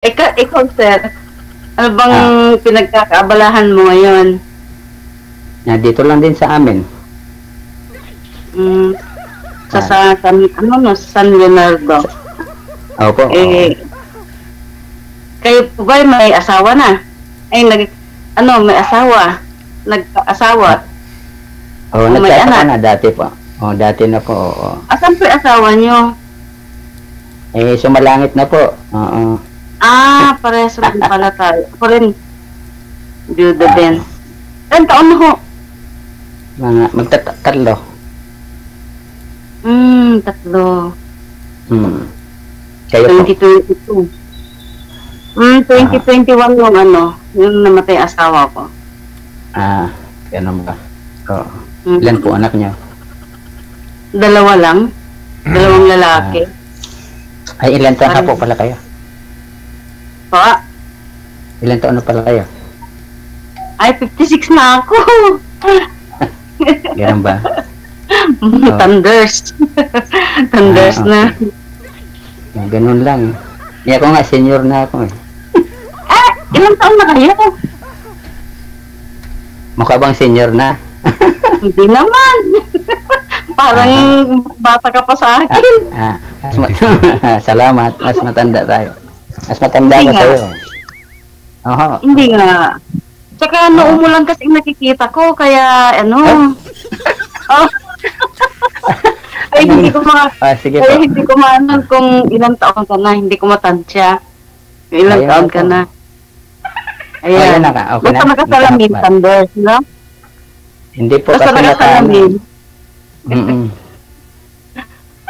Ikaw, sir, ano bang Ah, pinagkakaabalahan mo ngayon? dito lang din sa amin. Mm, Ah, ano, no, San Leonardo. opo, oo. Eh, kayo po ba may asawa na? Ay, may asawa. Nagka-asawa. Ah, oo, O may nagkasaka anak. na dati po. Oo, dati na po, oo. Asan po yung asawa nyo? Sumalangit na po. Oo. Parehas rin pala tayo. Ako rin, duda Ah, din. Ilan taon na ho? magtatatlo. Tatlo. Kayo po. 2022. Ah, 2021 yung namatay asawa ko. ganun ba? Oo. Mm. Ilan po anak niyo? Dalawa lang. Dalawang lalaki. Ay, ilan taon na po pala kayo? Pa, Ilan taon na pala kayo? ay 56 na ako. Ganun ba? Oo. Thunders. Thunders Okay. na. Ganun lang. Ako nga, senior na ako eh. Ilang taon na kayo? Mukha bang senior na? Hindi naman. Parang bata ka pa sa akin. Salamat. Mas matanda tayo. Mas matanda Hindi ko nga. sa'yo. Oho. Hindi nga. Tsaka noong mo lang kasi nakikita ko, kaya Oh. Ay, hindi ko Sige po. ay, hindi ko maanon kung ilang taon ka na. Hindi ko matansya. Ilang Ayun taon na ka po. na. Ayun Ayan. na ka. Okay Basta na. nakasalamin, Ba? Thunders, no? Hindi po Basta kasi nakasalamin. Mm-mm.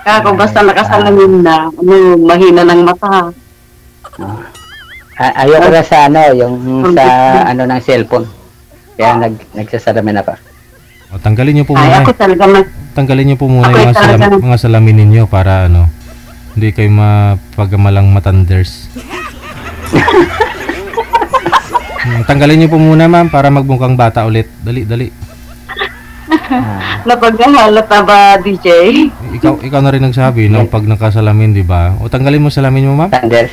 Kung basta nakasalamin na, mahina ng mata. Ayoko na sa yung sa ng cellphone. Kaya nagsasalamin ako. O, tanggalin niyo po Ay, muna. ako talaga Tanggalin niyo po muna Ako yung talaga. mga salamin ninyo para hindi kayo mapagamalang matanders. Tanggalin niyo po muna, ma'am, para magbungkang bata ulit. Dali, dali. napaghahalata ba, DJ? Ikaw na rin nagsabi no pag nakasalamin, di ba? O tanggalin mo salamin mo, ma'am. Thunders.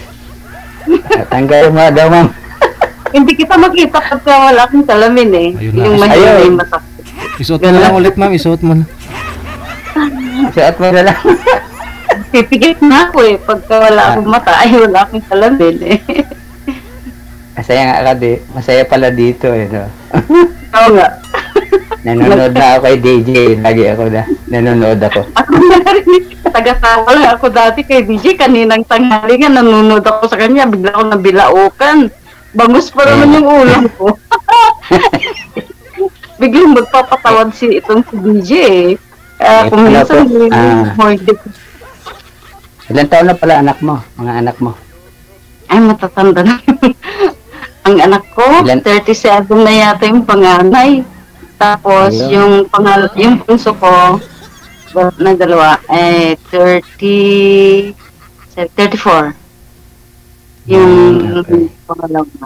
Tanggalin mo daw, ma'am. Hindi kita makita pagka wala akong salamin eh. Ayun na. Yung mahina Ayun. yung mata. Isuot mo na lang ulit, ma'am. Isuot mo na. Suot mo na lang. Pipigit na ako eh. Pagka wala akong mata, ay wala akong salamin eh. Masaya nga ka masaya pala dito eh. No? Oo nga. Nanonood na ako kay DJ. Lagi nanonood ako. Ako na rin. Taga-tawa lang ako dati kay DJ. Kaninang tanghali nga, nanonood ako sa kanya. Bigla ako nabilaukan. Bangus pa naman yung ulam ko. Biglang magpapatawad itong si DJ eh. Kung Ano minsan, po? Ilan taon na pala anak mo? Mga anak mo? ay matatanda na. Ang anak ko, Ilan? 37 na yata yung panganay. Tapos, Ayun. yung punso ko, na dalawa, 34. Yung Okay. pangalawa.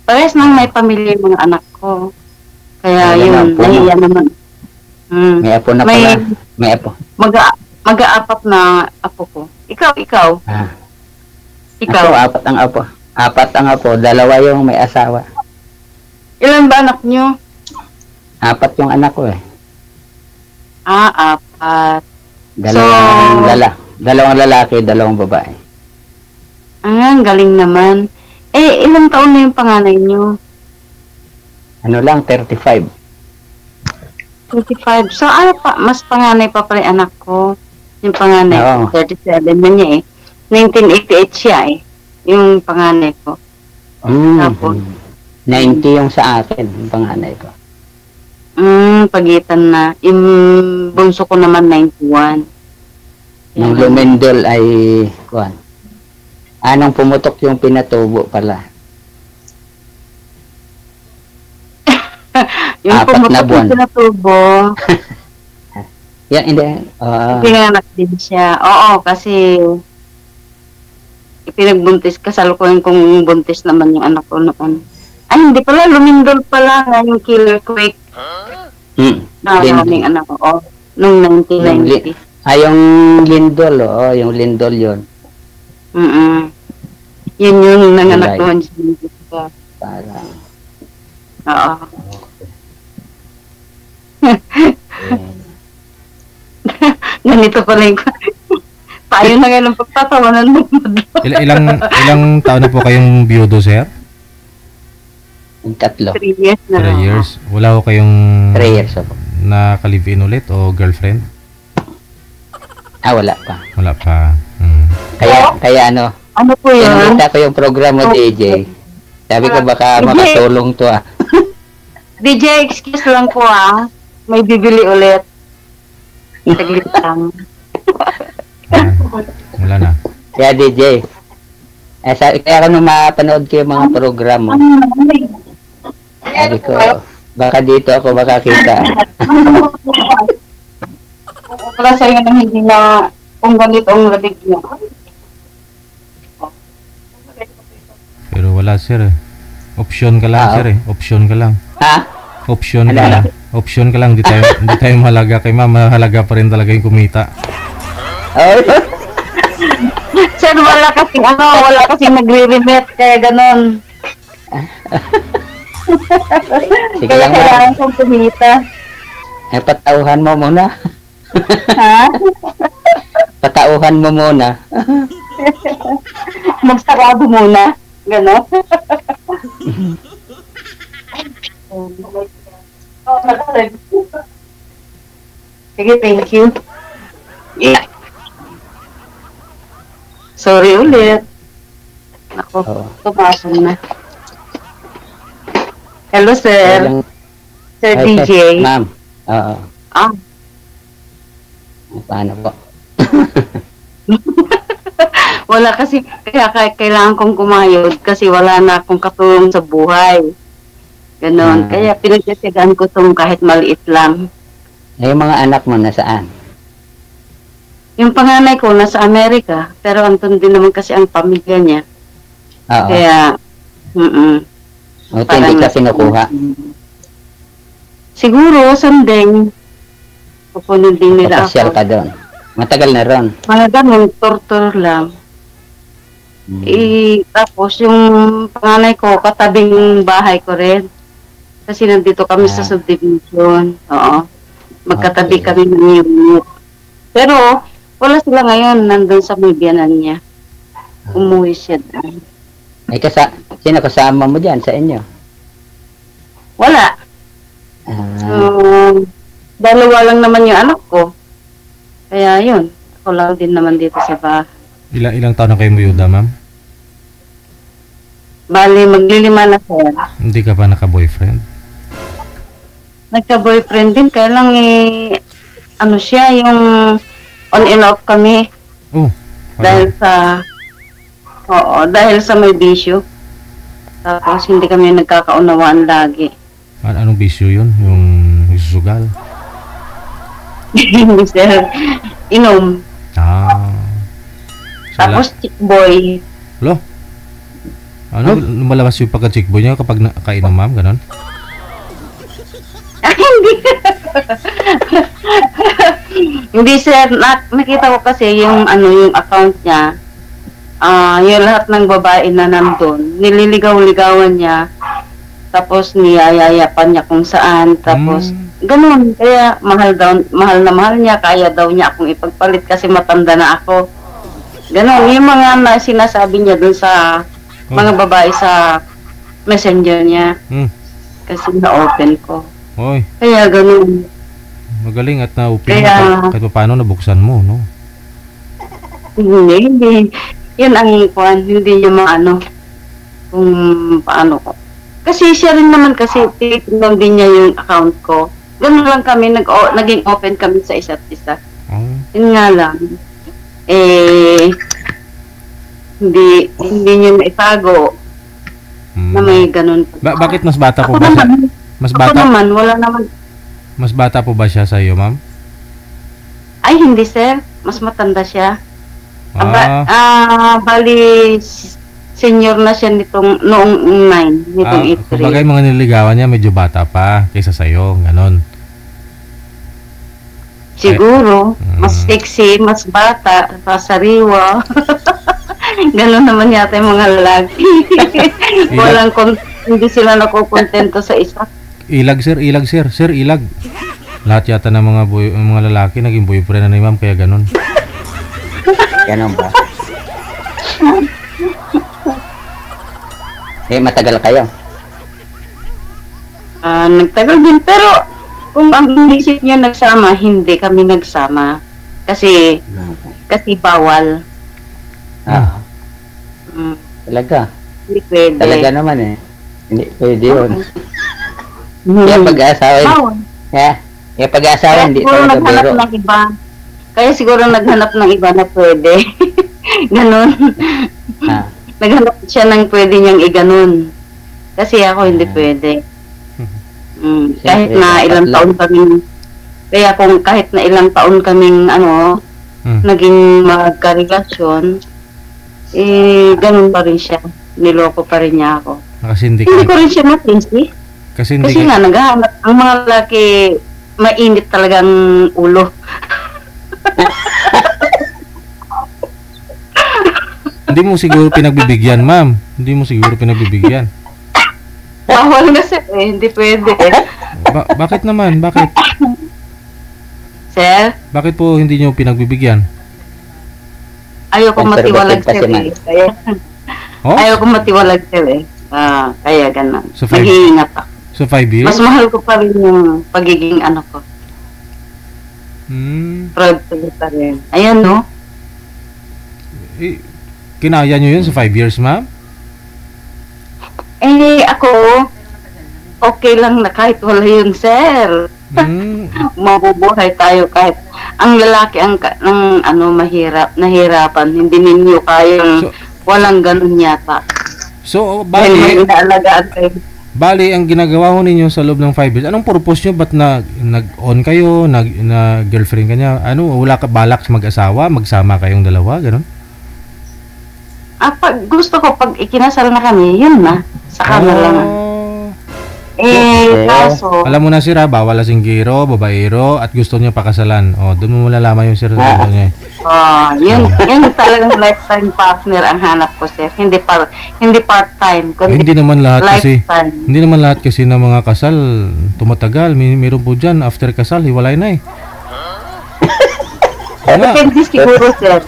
Parehas nang may pamilya yung mga anak ko. Kaya Ayun yun, ang puno. nahiya naman. May apo na May- pala. May apo. Mag-aapat na apo ko. Ikaw. Ako, apat ang apo. Apat ang apo. Dalawa yung may asawa. Ilan ba anak nyo? Apat yung anak ko eh. Apat. Dalawang lalaki, dalawang babae. Ang galing naman. Ilang taon na yung panganay nyo? Ano lang, 35. 25. So, mas panganay pa pala yung anak ko. Yung panganay Oo. ko, 37 na niya eh. 1988 siya eh. Yung panganay ko. Tapos? 90 yung sa akin, yung panganay ko. Pagitan na. Yung bunso ko naman, 91. Nung lumindol ay, kuwan. Anong pumutok yung pinatubo pala. Yung Apat na pumutok buwan. yung pinatubo, Yan, hindi. pinanganak din siya. Oo, kasi ipinagbuntis, kasalukuyan kong buntis naman yung anak ko noon. Ay, hindi pala, lumindol pala nga yung killer quake na aming anak ko. Oh, nung 1990. Yung lindol, yung lindol yun. Yun yung nanganak July. naman siya. Parang, Oo. Ganito pala yung tayo na nga ng pagtatawanan mo. Ilang taon na po kayong biyudo, sir? yung 3. 3 years na. 3 years. Wala ko kayong 3 years ako. naka-live-in ulit o girlfriend? Wala pa. Wala pa. Hmm. Kaya ano, Ano po yun? nakita ko yung program mo, DJ. Sabi ko baka makatulong to DJ, excuse lang po may bibili ulit. Saglit lang. Ah, wala na. Kaya DJ, kaya ako nung mapanood ko yung mga program mo, sabi ko, baka dito ako makakita. Wala sa'yo na hindi na kung ganito ang labig niya. Pero wala, sir. Option ka lang, sir. Option ka lang. Ha? Option ka lang. Option ka lang. Di tayo mahalaga kay ma'am. Mahalaga pa rin talaga yung kumita. Oh, Sir, wala kasi nagre-remit, kaya ganon. sige Kaya lang kailangan kong kumita. patauhan mo muna. Ha? Patauhan mo muna. Magsarado muna. Ganon. Sige, thank you. Yeah. Sorry ulit. Ako, Oo. tumasok na. Hello, sir. Walang- Sir Ay, DJ. Ma'am. Oo. Ah, Paano po? wala kasi, kaya kailangan kong kumayod kasi wala na akong katulong sa buhay. Ganon. Kaya pinagsisidaan ko itong kahit maliit lang. Yung mga anak mo nasaan? Yung panganay ko nasa Amerika, pero andun din naman kasi ang pamilya niya. Oo. Kaya, Buti hindi ka kinukuha. siguro, someday, pupunin din nila Papasyal ako. ka doon. Matagal na ron. Mga ganun, torture lang. Tapos yung panganay ko, katabing bahay ko rin. Kasi nandito kami sa subdivision. Oo. Magkatabi Okay. kami ng unit. Pero, wala sila ngayon. Nandun sa may biyanan niya. Umuwi siya doon. Sino kasama mo dyan sa inyo? Wala. Dalawa lang naman yung anak ko. Kaya yun. Ako lang din naman dito sa bahay. Ilang taon na kayong biyuda, ma'am? Bali, maglilima na sir. Hindi ka pa naka-boyfriend? Nagka-boyfriend din, kaya lang ano siya, yung on and off kami. Oh. Dahil sa may bisyo. Tapos hindi kami nagkakaunawaan lagi. Anong bisyo yun? Yung susugal? Hindi sir, inom. Tapos chick boy. Lo? Ano? Lumalabas yung pagka-chickboy niya kapag nakainom, ma'am? Ganon? Hindi. Hindi sir, nakita ko kasi yung yung account niya. Yung lahat ng babae na nandun, nililigaw-ligawan niya. Tapos niyayayapan niya kung saan. Tapos ganun. Kaya mahal na mahal niya. Kaya daw niya akong ipagpalit kasi matanda na ako. Ganun. Yung mga sinasabi niya dun sa mga babae sa messenger niya. Kasi na-open ko. Oy, Kaya ganun. magaling at na-open Kaya- mo. Kahit pa paano nabuksan mo, no? Hindi. Yun ang kwan. Hindi niya maano. Kung paano ko. Kasi siya rin naman kasi tinitingnan din niya yung account ko. Ganun lang kami. Naging open kami sa isa't isa. Oh. Yun nga lang. Hindi niya maitago na may ganun. Bakit mas bata po Ako ba siya? naman, Mas ako bata, naman, wala naman. mas bata po ba siya sa iyo, ma'am? Ay, hindi sir. Mas matanda siya. Ah, Bali, senior na siya noong 9, nitong kumbaga 8. yung mga niligawan niya medyo bata pa kaysa sa iyo, ganon. Siguro, mas sexy, mas bata, sariwa. Ganun naman yata yung mga lalaki. Hindi sila nakukontento sa isa. Ilag sir, sir ilag. Lahat yata ng mga lalaki naging boyfriend na ni ma'am kaya ganun. Ganon ba? Matagal kayo? Nagtagal din, pero kung ang inisip niya nagsama, hindi kami nagsama. Kasi bawal. Talaga? Hindi pwede. Talaga naman eh. Hindi pwede yun. Kaya pag-aasawa kaya pag-aasawa hindi talaga biro. Ng iba. Kaya siguro naghanap ng iba na pwede. Ganon. Naghanap siya ng pwede niyang iganon. Kasi ako hindi pwede. Kahit na ilang taon kaming kahit na ilang taon kaming naging magkarelasyon, ganun pa rin siya. Niloko pa rin niya ako. Hindi ko rin siya matinsi. Kasi nga naghahanap ang mga lalaki, mainit talagang ulo. Hindi mo siguro pinagbibigyan, ma'am. Hindi mo siguro pinagbibigyan. Bawal na sir hindi pwede. Bakit naman? Bakit? Sir? Bakit po hindi nyo pinagbibigyan? Ayoko matiwalag sir Ayoko matiwalag sir kaya ganun. Nag-iingat ako. So 5 years? Mas mahal ko pa rin yung pagiging ko. Proud ko pa rin. Ayan no? Kinaya nyo yun sa 5 years, ma'am? Ako, okay lang na kahit wala yun, sir. Mabubuhay tayo kahit ang lalaki ang nahirapan, hindi ninyo kayang walang ganun yata. So, bali ang ginagawa ko ninyo sa loob ng 5 years, anong purpose nyo? Ba't nag-on kayo, na girlfriend ka niya? Wala ka balak mag-asawa, magsama kayong dalawa, ganun? Pag gusto ko, pag ikinasal na kami, yun na. Saka na lang. Kaso... Alam mo na sir, bawal lasinggero, babaero, at gusto niya pakasalan. Doon mo malalaman yung sir sa niya. Yun talagang lifetime partner ang hanap ko, sir. Hindi part-time. Hindi naman lahat kasi ng mga kasal tumatagal. Meron po dyan, after kasal, hiwalay na eh. Depende siguro, sir.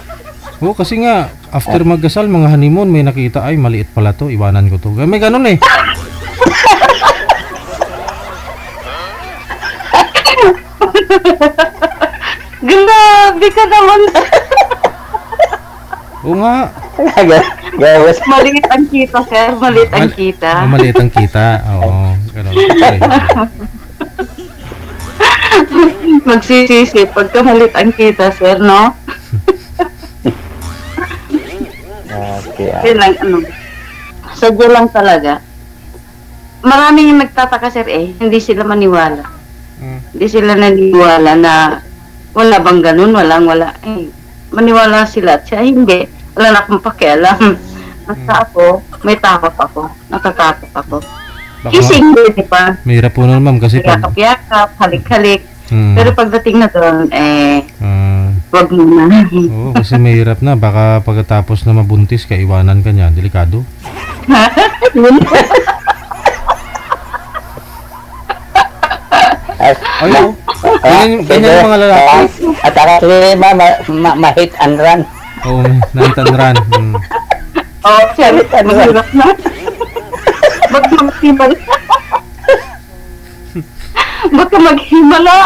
Kasi nga, after magkasal, mga honeymoon, may nakita, ay, maliit pala to, iwanan ko to. May ganun eh. Grabe ka naman. Oo nga. Maliit ang kita, sir. Maliit ang kita. Maliit ang kita. Oo. Ganun. Magsisisi pagka maliit ang kita, sir, no? Yun lang, sadya lang talaga. Maraming yung nagtataka, sir, hindi sila maniwala. Hindi sila naniwala na wala bang ganun, wala. Maniwala sila at siya, hindi. Wala na akong pakialam. Nasa ako, may takot ako. Natatakot ako. Kising din pa. Mahirap po nun, ma'am, kasi yakap, halik-halik. Pero pagdating na doon, wag muna. Kasi mahirap na. Baka pagkatapos na mabuntis ka, iwanan ka niya. Delikado. Ganyan yung mga lalaki. At actually, ma-hit and run. Oo, na-hit and run. Siya, mahirap na. Magmamtimal. Baka maghimala.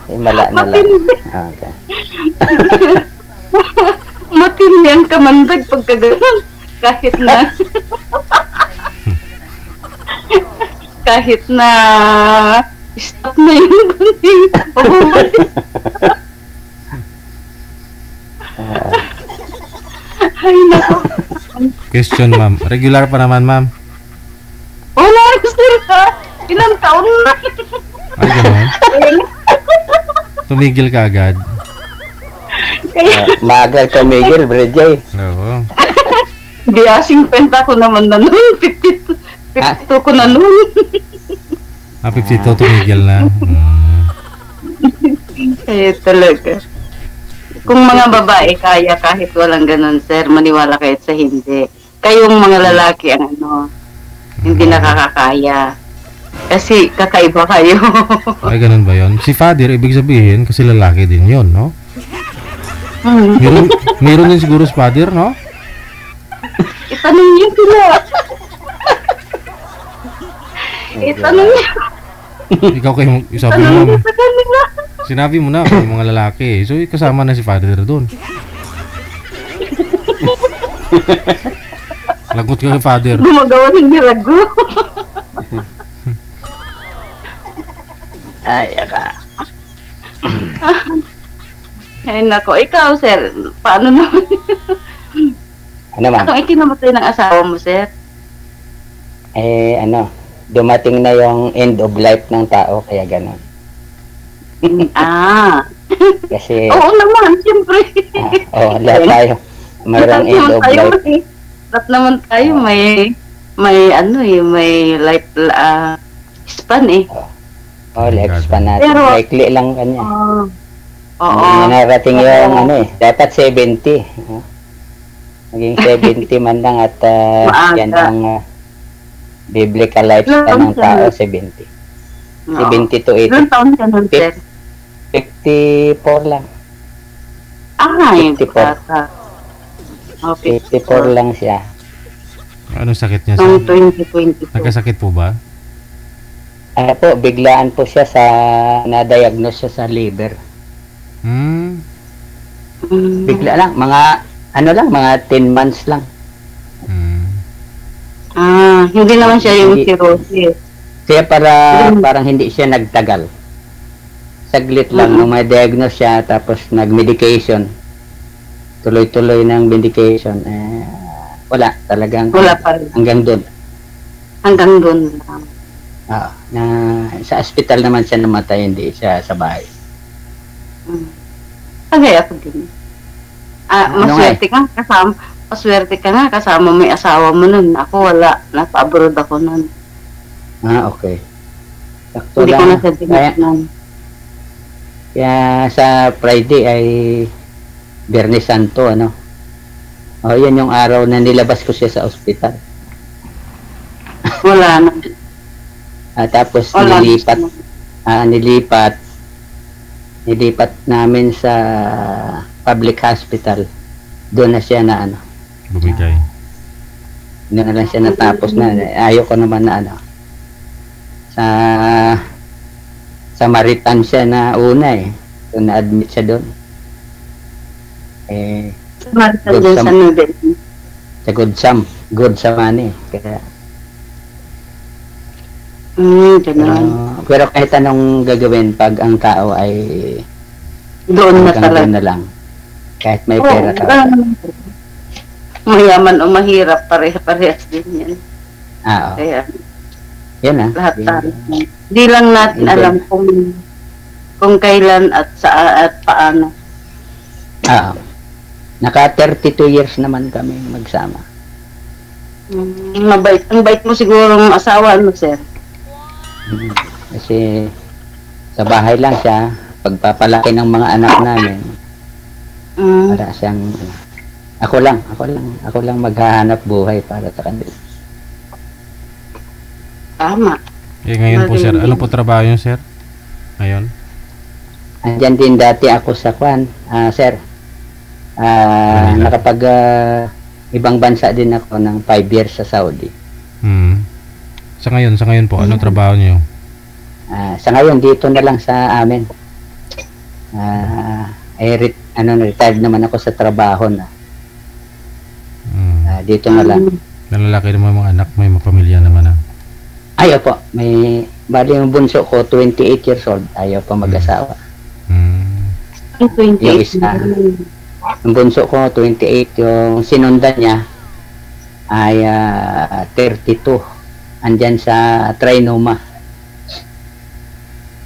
Himala na lang. Okay. Matindi ang kamandag pagka gano'n. Kahit na stop na yung gunting. Ay, nako. Question, ma'am. Regular pa naman, ma'am? Wala, sir. Ilang taon na. Ay, gano'n? Tumigil ka agad? Maagal tumigil, Bridget. Oo. Di asing penta ko naman na nun. 52 ko na nun. 52 tumigil na. Talaga. Kung mga babae kaya kahit walang ganun, sir, maniwala kahit sa hindi. Kayong mga lalaki ang hindi nakakakaya. Kasi kakaiba kayo. Ay, ganun ba yun? Si father, ibig sabihin, kasi lalaki din yun, no? Meron din siguro si father, no? Itanong niyo sila. Itanong niyo. Ikaw kayo, sabi mo, sinabi mo na, may mga lalaki. So, kasama na si father doon. Lagot ka kay father. Gumagawa ng nilago. Ay, aka. Ay, nako. Ikaw, sir, paano naman? Ano ma'am? Anong ikinamatay ng asawa mo, sir? Dumating na yung end of life ng tao, kaya gano'n. Kasi, Oo naman, siyempre. lahat tayo. Mayroong end of life. Lahat naman tayo, may life span eh. Lifespan natin. Pero, likely lang kanya. Oo. Narating yung dapat 70. Maging 70 man lang at yan ang biblical lifespan ng tao, 70. 70 to 80. Ilang taon ka nun, sir? 54 lang. Yung 54. bata. Okay. 54 lang siya. Anong sakit niya? Noong 2022. Nagkasakit po ba? Biglaan po siya na-diagnose siya sa liver. Bigla lang, mga 10 months lang. Hindi naman siya yung cirrhosis. Kaya parang hindi siya nagtagal. Saglit lang nung may diagnose siya, tapos nag-medication. Tuloy-tuloy ng medication. Wala, talagang Wala pa rin. hanggang doon. Hanggang doon lang. Sa ospital naman siya namatay, hindi siya sa bahay. Tagay ako din. Maswerte ka nga kasama may asawa mo nun. Ako wala. Nasa abroad ako nun. Okay. Sakto Hindi ko lang. na sa dinatnan. Kaya sa Friday ay Biyernes Santo, yan yung araw na nilabas ko siya sa ospital. Wala na. Tapos Wala nilipat namin sa public hospital. Doon na siya na Bumigay. doon na lang siya natapos na. Ayaw ko naman na sa Maritan siya na una doon na-admit siya doon. Sa Good Sam kaya pero kahit anong gagawin pag ang tao ay doon na talaga. Doon na lang. Kahit may pera ka. Mayaman o mahirap, parehas din yan. Kaya, yan lahat tayo. Di lang natin alam kung kailan at paano. Naka 32 years naman kami magsama. Mabait. Ang bait mo siguro ng asawa, sir? Kasi sa bahay lang siya, pagpapalaki ng mga anak namin. Para siyang ako lang maghahanap buhay para sa kanila. Tama. Ngayon po, sir, ano po trabaho niyo, sir? Ngayon? Andyan din dati ako sa sir. Nakapag ibang bansa din ako ng 5 years sa Saudi. Sa ngayon po, ano trabaho niyo? Sa ngayon dito na lang sa amin. Retired naman ako sa trabaho na. Dito na lang. Nalalaki naman mga anak, may pamilya naman Ayaw po. Bali yung bunso ko, 28 years old. Ayaw pa mag-asawa. 28 Yung isa, yung bunso ko, 28. Yung sinundan niya ay 32. Andyan sa Trinoma.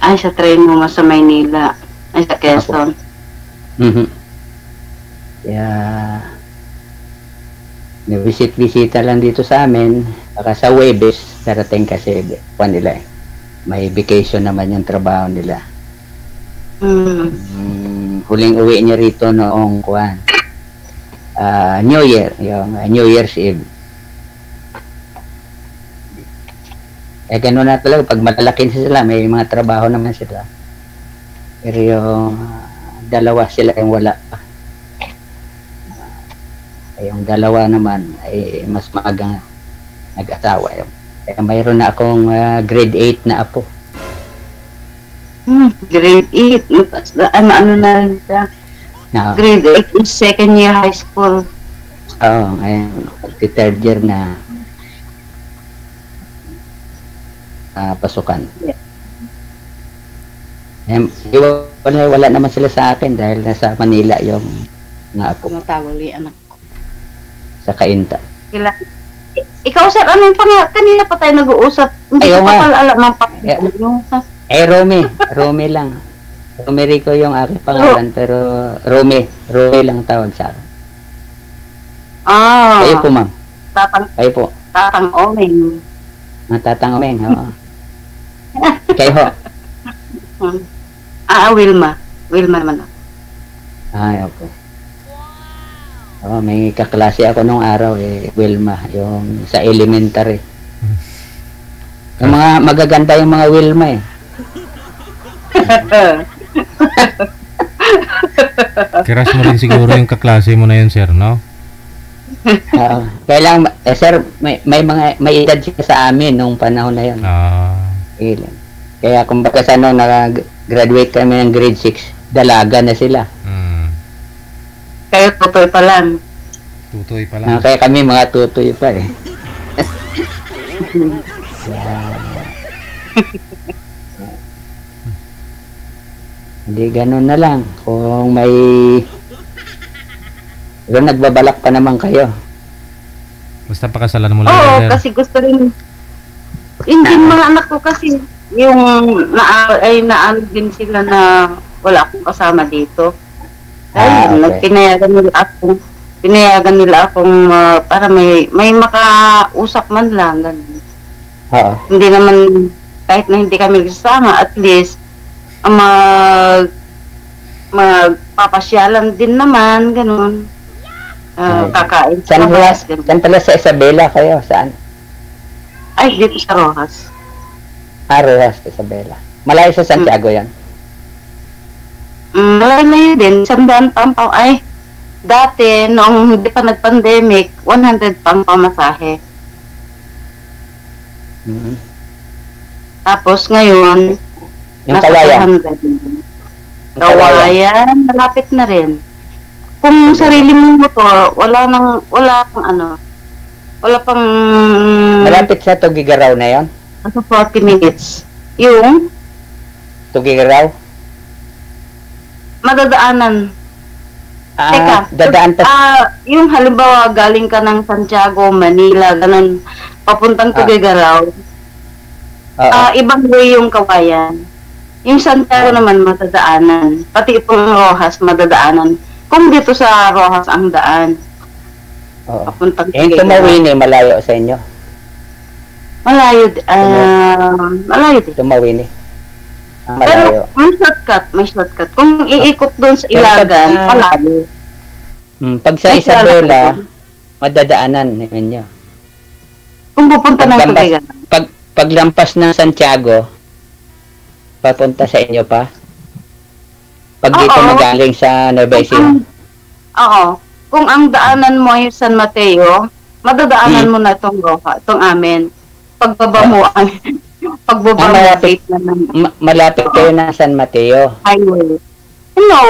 Sa Trinoma sa Maynila. Sa Quezon. Kaya visit-visita lang dito sa amin. Baka sa Webes, darating kasi may vacation naman yung trabaho nila. huling uwi niya rito noong New Year, yung New Year's Eve. Eh, gano'n na talaga. Pag malalaki sila, may mga trabaho naman sila. Pero yung dalawa sila yung wala pa. Yung dalawa naman ay mas maagang nag-asawa. Kaya mayroon na akong grade 8 na apo. Grade 8. Ano na rin siya? Na, Grade 8 is second year high school. Oo, ngayon, third year na pasukan. Wala naman sila sa akin dahil nasa Manila yung nga apo Tumatawali anak ko. sa Kainta. Ikaw sir, ano yung kanina pa tayo nag-uusap? Hindi Ayaw ko nga. pa pala alam ang yung Romy lang. Romy Rico yung aking pangalan, pero Romy lang tawag sa akin. Kayo po, ma'am. Kayo po. Tatang Omeng. Tatang Omeng, oo. Kayo ho. Wilma. Wilma naman ako. Ay, okay. Oh, may kaklase ako nung araw Wilma, yung sa elementary. Yung mga magaganda yung mga Wilma Kiras mo rin siguro yung kaklase mo na yun, sir, no? Kaya lang, sir, may edad siya sa amin nung panahon na yun. Kaya kumbaga sa nag-graduate kami ng grade 6, dalaga na sila. Kayo tutoy pa lang. Tutoy pa lang. Kaya kami mga tutoy pa Hindi, ganun na lang. Kung may nagbabalak pa naman kayo. Basta pakasalan mo lang. Oo, kasi gusto rin. Hindi mga anak ko kasi yung naan din sila na wala akong kasama dito. Ay, pinayagan nila akong para may makausap man lang. Ganun. Hindi naman, kahit na hindi kami kasama, at least magpapasyalan din naman, ganun. Kakain sa Rojas. Saan pala sa Isabela kayo? Saan? Ay, dito sa Rojas. Rojas, Isabela. Malayo sa Santiago yan? Malayo din. 100 pampaw. Ay, dati, noong hindi pa nag-pandemic, 100 pang pamasahe. Tapos ngayon, yung Kawayan? Kawayan, malapit na rin. Kung sarili mong motor, wala pang malapit sa Tugigaraw na yon? 40 minutes. Yung Tugigaraw? Madadaanan. Teka, dadaan pa. Yung halimbawa galing ka ng Santiago, Manila, ganun, papuntang Tugigaraw. Ibang way yung Kawayan. Yung Santiago naman madadaanan. Pati itong Rojas madadaanan. Kung dito sa Rojas ang daan. Papuntang yung Tumawini, malayo sa inyo? Malayo din. Tumawini. Pero may shortcut. Kung iikot doon sa Ilagan, malayo. Pag sa Isabela, madadaanan ninyo. Kung pupunta ng Tubigan. Paglampas ng Santiago, papunta sa inyo pa? Pag dito magaling sa Nueva Ecija? Oo. Kung ang daanan mo ay San Mateo, madadaanan mo na itong Roja, itong amin. Pagbaba mo malapit kayo na San Mateo. Highway. No.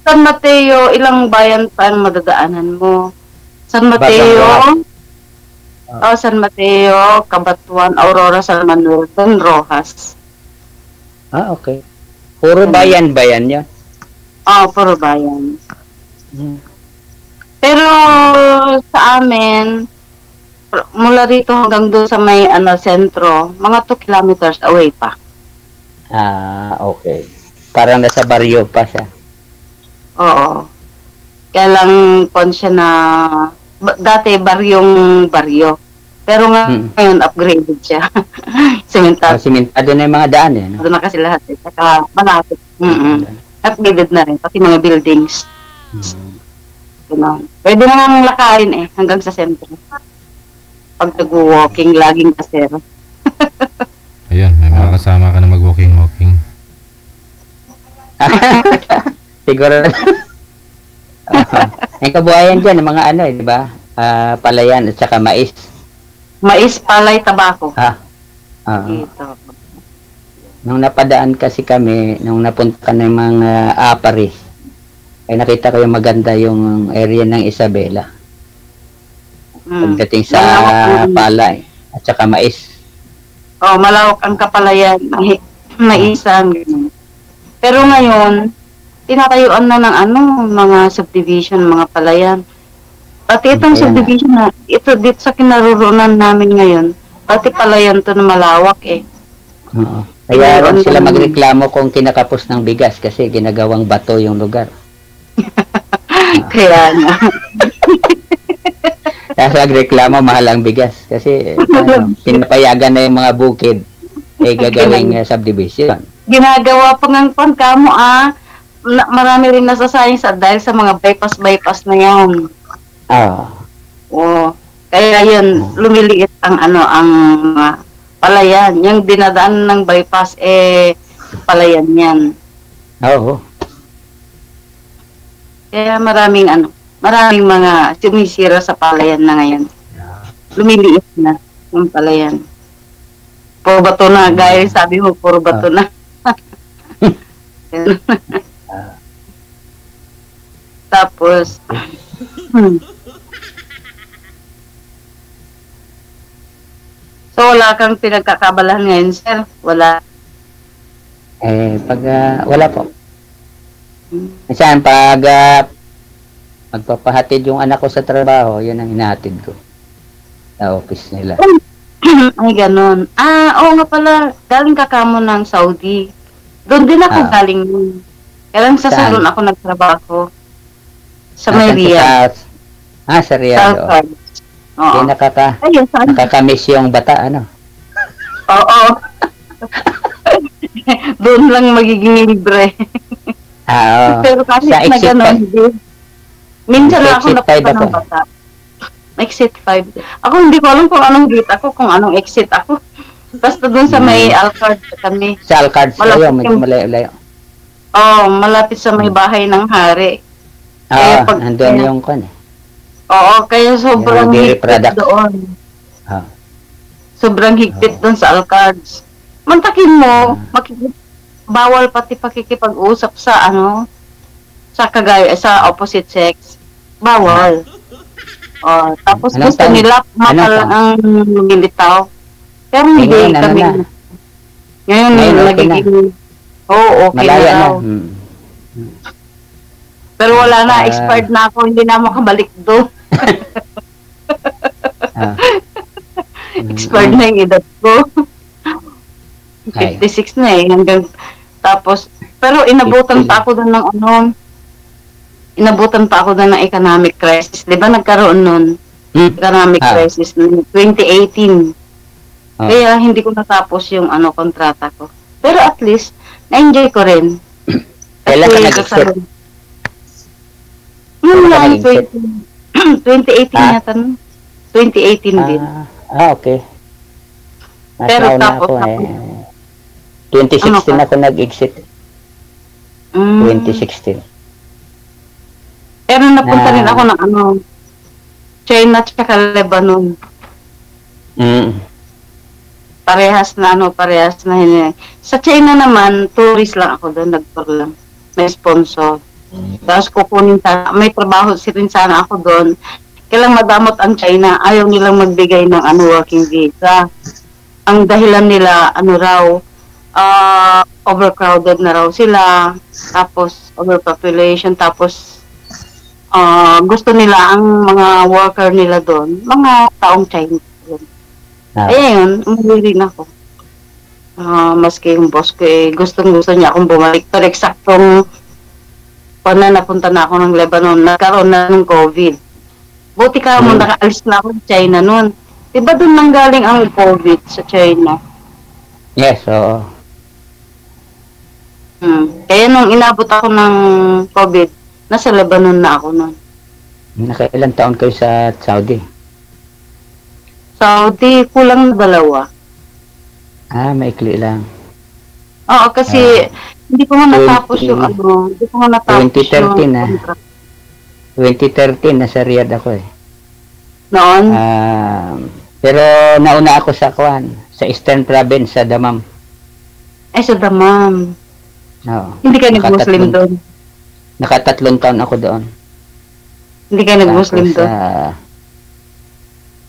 San Mateo, ilang bayan pa ang madadaanan mo? San Mateo, San Mateo, Cabatuan, Aurora, San Manuel, then Rojas. Okay. Puro bayan-bayan yun? Puro bayan. Pero sa amin, mula rito hanggang doon sa may sentro, mga 2 kilometers away pa. Okay. Parang nasa baryo pa siya. Oo. Kaya lang siya na dati baryo. Pero ngayon upgraded siya. Simentado. Simentado na yung mga daan Doon na kasi lahat. Saka malapit. Upgraded na rin, pati mga buildings. Ganun. Pwede na nang lakarin hanggang sa sentro. Pag nag-walking, laging kasero. Ayun, may mga kasama ka na mag-walking. Siguro. Ang kabuhayan dyan, mga ano di ba? Palayan at saka mais. Mais, palay, tabako. Ito. Nung napadaan kasi kami, nung napunta ng mga apari, ay nakita ko yung maganda yung area ng Isabela. Pagdating sa palay at saka mais. Malawak ang kapalayan, maisan. Pero ngayon, tinatayuan na ng mga subdivision, mga palayan. Pati itong subdivision na, ito dito sa kinaroroonan namin ngayon, pati palayan to na malawak Kaya ron sila magreklamo kung kinakapos ng bigas kasi ginagawang bato yung lugar. Kaya nga. Kaya magreklamo mahal ang bigas kasi pinapayagan na yung mga bukid gagawing subdivision. Ginagawa pa ng kamo marami rin nasasayang dahil sa mga bypass na yan. Kaya yun, lumiliit ang palayan. Yung dinadaan ng bypass, palayan yan. Kaya maraming mga sumisira sa palayan na ngayon. Lumiliit na yung palayan. Puro bato na, gaya sabi mo, puro bato na. Tapos, so wala kang pinagkakabalahan ngayon, sir? Wala? Wala po. Minsan, magpapahatid yung anak ko sa trabaho, yun ang hinahatid ko. Sa office nila. Ay, ganun. Oo nga pala, galing ka kamo ng Saudi. Doon din ako galing. Kailan sa salon ako nagtrabaho. Sa may Riyadh. Sa Riyadh. Oo. Nakakamiss yung bata, Oo. Doon lang magiging libre. Pero kasi na gano'n, minsan lang ako napunta ng bata. Exit 5. Ako hindi ko alam kung anong gate ako, kung anong exit ako. Basta doon sa may Alcard kami. Sa Alcard medyo malayo. Malapit sa may bahay ng hari. Nandun yung kan. Kaya sobrang higpit doon. Sobrang higpit doon sa Alcards. Mantakin mo, bawal pati pakikipag-usap sa sa opposite sex. Bawal. Tapos gusto nila makalang ang lumilitaw. Pero hindi kami. Ngayon nagiging okay na daw. Pero wala na, expired na ako, hindi na makabalik doon. Expired na yung edad ko. 56 na hanggang tapos, pero inabutan pa ako doon ng economic crisis. Di ba nagkaroon nun? Economic crisis noong 2018. Kaya hindi ko natapos yung kontrata ko. Pero at least, na-enjoy ko rin. Kailan ka nag-exit? 2018 yata. 2018 din. Okay. Pero tapos ako 2016 ako nag-exit. 2016. Pero napunta rin ako ng China at Lebanon. Parehas na Sa China naman, tourist lang ako doon, nag-tour lang. May sponsor. Tapos kukunin may trabaho rin sana ako doon. Kailang madamot ang China, ayaw nilang magbigay ng working visa. Ang dahilan nila, overcrowded na raw sila, tapos overpopulation, tapos gusto nila ang mga worker nila doon, mga taong China. Ayun, umuwi rin ako. Maski yung boss ko gustong-gusto niya akong bumalik. Pero eksaktong napunta na ako ng Lebanon, nagkaroon na ng COVID. Buti ka mo, nakaalis na ako sa China noon. Diba doon nang galing ang COVID sa China? Yes, oo. Kaya nung inabot ako ng COVID, nasa Lebanon na ako nun. Nakailang taon kayo sa Saudi? Saudi, kulang na 2. Maikli lang. Oo, kasi hindi ko nga natapos 20 yung hindi ko nga natapos 2013 yung na. contract. 2013, nasa Riyadh ako eh. Noon? Pero nauna ako sa sa Eastern Province, sa Damam. Sa Damam. Oo. Hindi ka nag-Muslim doon? Nakatatlong taon ako doon. Hindi ka nag-Muslim doon?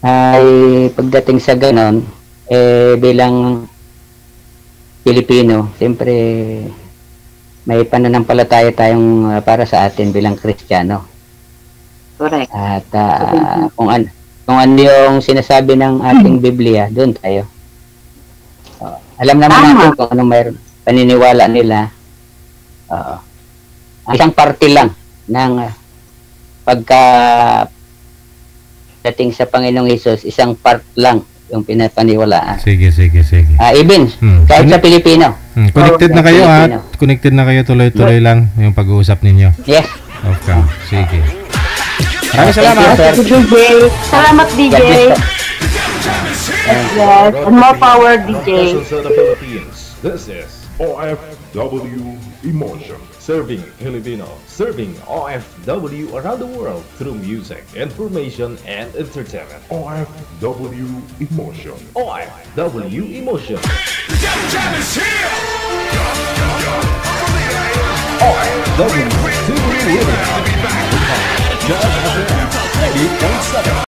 Ay pagdating sa ganon, bilang Pilipino, siyempre may pananampalataya tayong para sa atin bilang Kristiyano. Correct. At kung ano yung sinasabi ng ating Biblia, doon tayo. Alam naman natin kung anong mayroon paniniwala nila. Isang parte lang ng pagka dating sa Panginoong Hesus, isang part lang yung pinapaniwalaan. Sige. Even, kahit sa Pilipino. Connected na kayo ha? Connected na kayo, tuloy-tuloy lang yung pag-uusap ninyo. Yes. Okay, sige. Maraming salamat. DJ. Salamat, DJ. Yes. And more power, DJ. This is OFW Emotion. Serving Filipino, serving OFW around the world through music, information, and entertainment. OFW Emotion. OFW Emotion. OFW Radio.